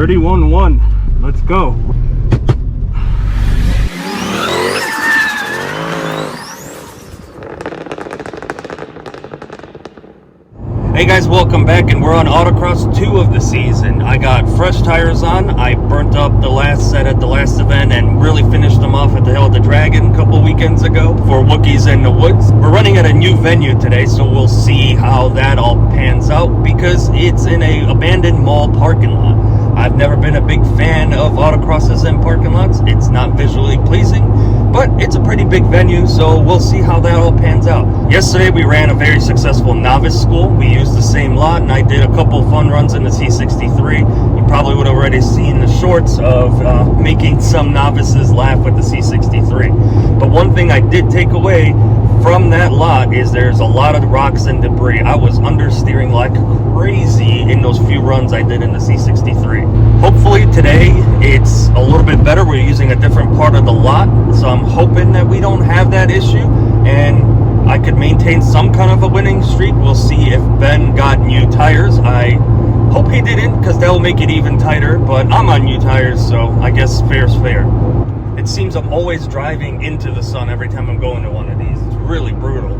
31-1. Let's go. Hey guys, welcome back, and we're on Autocross 2 of the season. I got fresh tires on. I burnt up the last set at the last event and really finished them off at the Hill of the Dragon a couple weekends ago for Wookiees in the Woods. We're running at a new venue today, so we'll see how that all pans out because it's in a abandoned mall parking lot. I've never been a big fan of autocrosses in parking lots. It's not visually pleasing, but it's a pretty big venue, so we'll see how that all pans out. Yesterday we ran a very successful novice school. We used the same lot, and I did a couple fun runs in the C63. You probably would have already seen the shorts of making some novices laugh with the C63. But one thing I did take away from that lot is there's a lot of rocks and debris. I was understeering like crazy in those few runs I did in the C63. Hopefully today it's a little bit better. We're using a different part of the lot, so I'm hoping that we don't have that issue and I could maintain some kind of a winning streak. We'll see if Ben got new tires. I hope he didn't, because that will make it even tighter, but I'm on new tires, so I guess fair's fair. It seems I'm always driving into the sun every time I'm going to one of these. It's really brutal.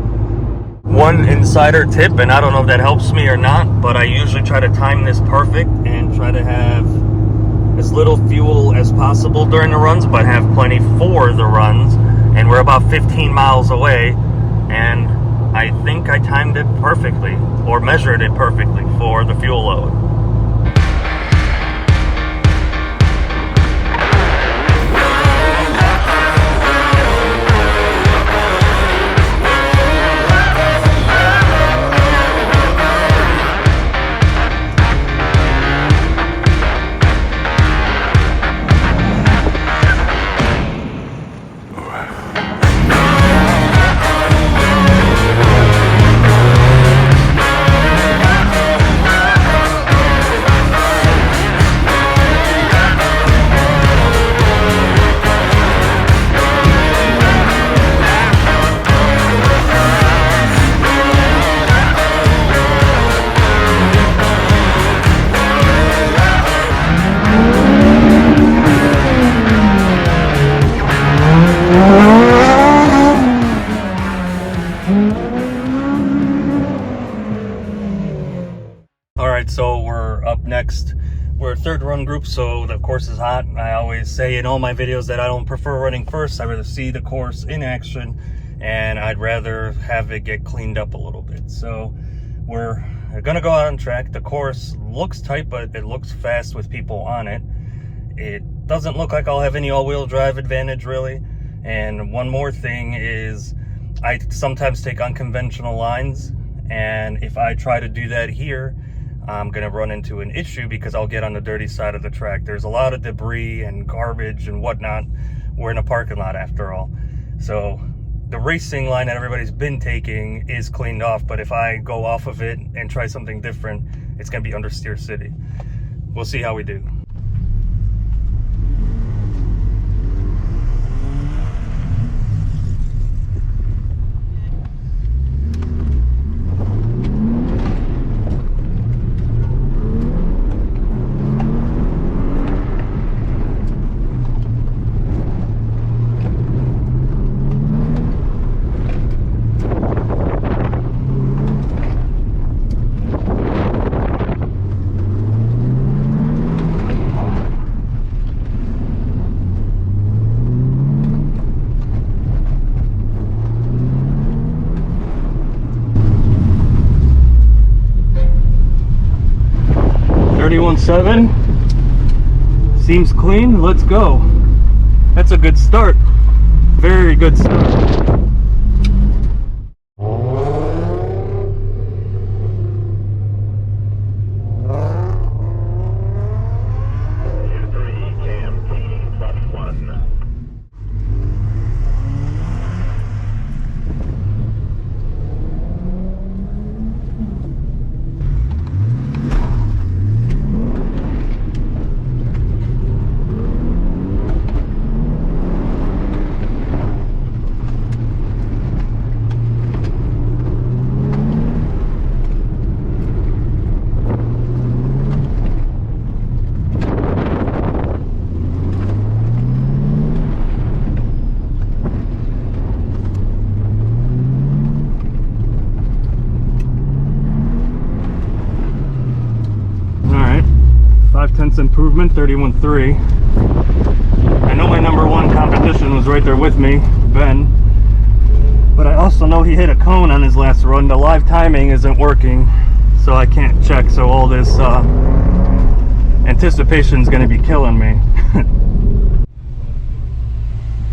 One insider tip, and I don't know if that helps me or not, but I usually try to time this perfect and try to have as little fuel as possible during the runs, but have plenty for the runs. And we're about 15 miles away, and I think I timed it perfectly, or measured it perfectly for the fuel load. So we're up next. We're a third run group, so the course is hot. I always say in all my videos that I don't prefer running first. I'd rather see the course in action, and I'd rather have it get cleaned up a little bit. So we're gonna go out on track. The course looks tight, but it looks fast with people on it. It doesn't look like I'll have any all-wheel drive advantage really. And one more thing is I sometimes take unconventional lines, and if I try to do that here, I'm gonna run into an issue because I'll get on the dirty side of the track. There's a lot of debris and garbage and whatnot. We're in a parking lot after all. So the racing line that everybody's been taking is cleaned off, but if I go off of it and try something different, it's gonna be understeer city. We'll see how we do. .7 seems clean. Let's go. That's a good start. Very good start. 5/10 improvement, 31.3. I know my number one competition was right there with me, Ben. But I also know he hit a cone on his last run. The live timing isn't working, so I can't check. So all this anticipation is going to be killing me.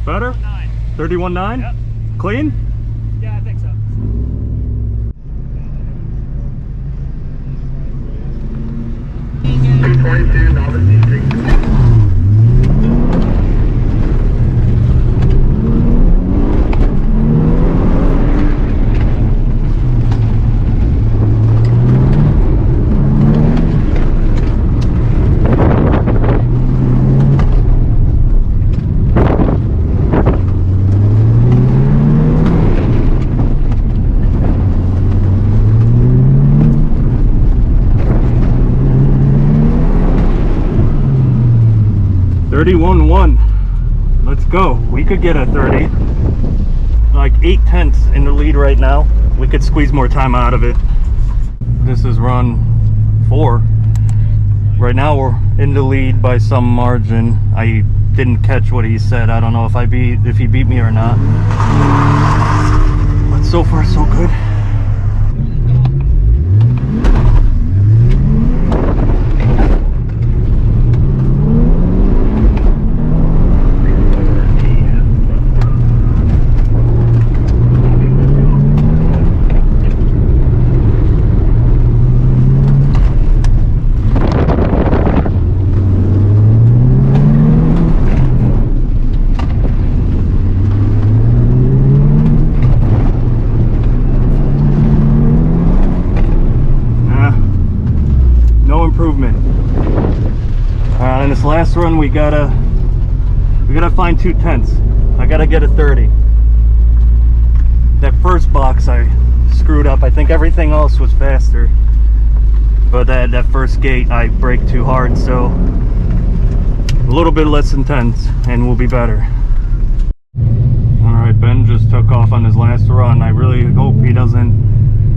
Better? 31.9? Yep. Clean? Yeah, I think so. Let's go. We could get a 30. Like 8/10 in the lead right now. We could squeeze more time out of it. This is run 4. Right now we're in the lead by some margin. I didn't catch what he said. I don't know if he beat me or not. But so far so good. In this last run we gotta find 2/10. I gotta get a 30. That first box I screwed up. I think everything else was faster, but that first gate I braked too hard, so a little bit less intense and we'll be better. Alright, Ben just took off on his last run. I really hope he doesn't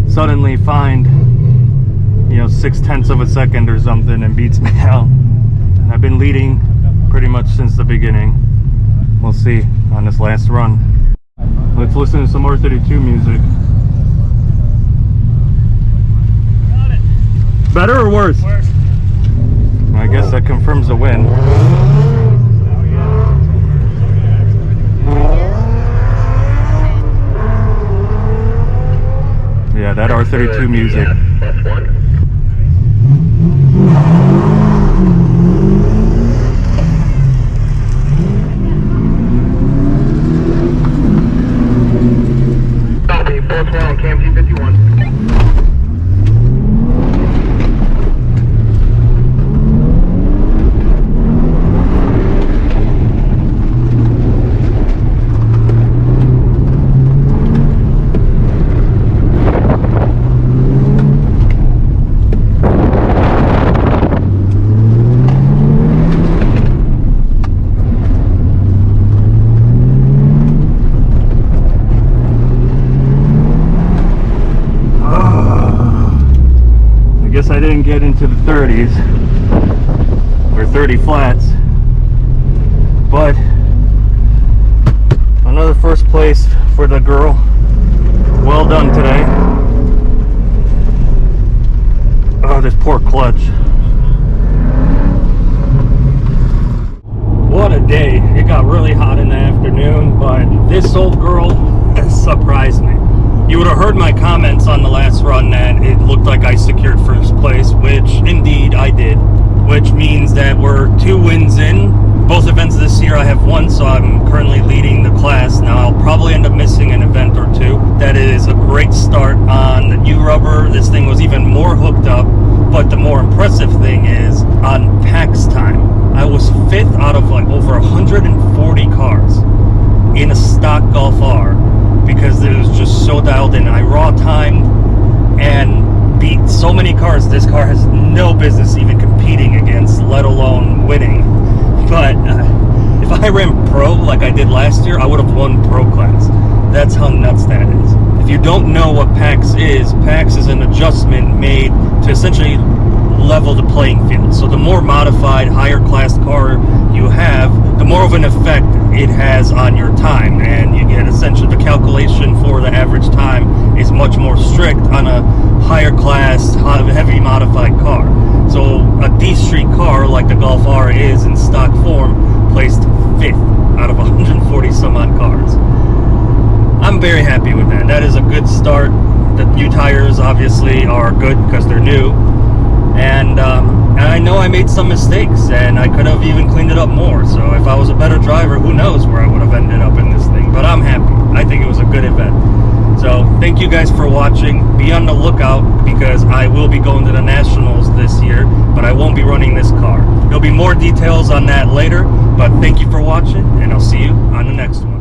suddenly find 6/10 of a second or something and beats me out. I've been leading pretty much since the beginning. We'll see on this last run. Let's listen to some R32 music. Got it. Better or worse? Worse. I guess that confirms the win. Yeah, that R32 music. I didn't get into the 30s or 30 flats, but another first place for the girl. Well done today. Oh, this poor clutch. What a day. It got really hot in the afternoon, but this old girl surprised me. You would have heard my comments on the last run that it looked like I secured first place, which indeed I did, which means that we're 2 wins in. Both events this year I have won, so I'm currently leading the class. Now I'll probably end up missing an event or 2. That is a great start on the new rubber. This thing was even more hooked up, but the more impressive thing is on PAX time. I was 5th out of like over 140 cars in a stock Golf R, because it was just so dialed in. I raw timed and beat so many cars this car has no business even competing against, let alone winning. But if I ran pro like I did last year, I would have won pro class. That's how nuts that is. If you don't know what PAX is an adjustment made to essentially level the playing field. So the more modified, higher class car you have, the more of an effect it has on your time, and you get essentially the calculation for the average time is much more strict on a higher class, heavy modified car. So a D Street car like the Golf R is in stock form placed 5th out of 140 some odd cars. I'm very happy with that. That is a good start. The new tires obviously are good because they're new, and I know I made some mistakes and I could have even cleaned it up more. So if I was a better driver, who knows where I would have ended up in this thing. But I'm happy. I think it was a good event. So thank you guys for watching. Be on the lookout because I will be going to the Nationals this year, but I won't be running this car. There'll be more details on that later, but thank you for watching, and I'll see you on the next one.